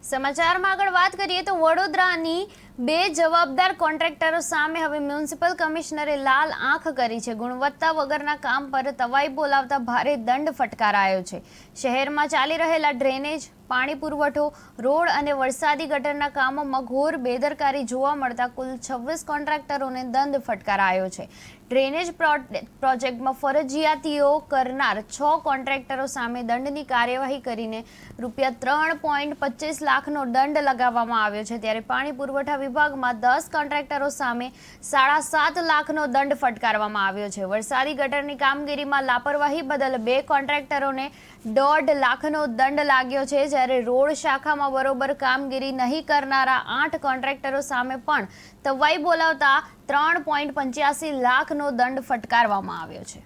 સમાચારમાં આગળ વાત કરીએ તો વડોદરાની બે જવાબદાર કોન્ટ્રાક્ટરો સામે હવે મ્યુનિસિપલ કમિશનરે લાલ આંખ કરી છે। ગુણવત્તા વગરના કામ પર તવાઈ બોલાવતા ભારે દંડ ફટકારાયો છે। શહેરમાં ચાલી રહેલા ડ્રેનેજ, પાણી પુરવઠો, રોડ અને વરસાદી ગટરના કામોમાં ઘોર બેદરકારી જોવા મળતા કુલ 26 કોન્ટ્રાક્ટરોને દંડ ફટકારાયો છે। ડ્રેનેજ પ્રોજેક્ટમાં ફરજિયાતીઓ કરનાર 6 કોન્ટ્રાક્ટરો સામે દંડની કાર્યવાહી કરીને ₹3.25 લાખનો દંડ લગાવવામાં આવ્યો છે, ત્યારે પાણી પુરવઠા વિભાગમાં 10 કોન્ટ્રાક્ટરો સામે ₹7.5 લાખનો દંડ ફટકારવામાં આવ્યો છે। વરસાદી ગટરની કામગીરીમાં લાપરવાહી બદલ 2 કોન્ટ્રાક્ટરોને ₹1.5 લાખનો દંડ લાગ્યો છે, જ્યારે રોડ શાખામાં બરોબર કામગીરી નહીં કરનારા 8 કોન્ટ્રાક્ટરો સામે પણ તવાઈ બોલાવતા ₹3.85 લાખનો દંડ ફટકારવામાં આવ્યો છે।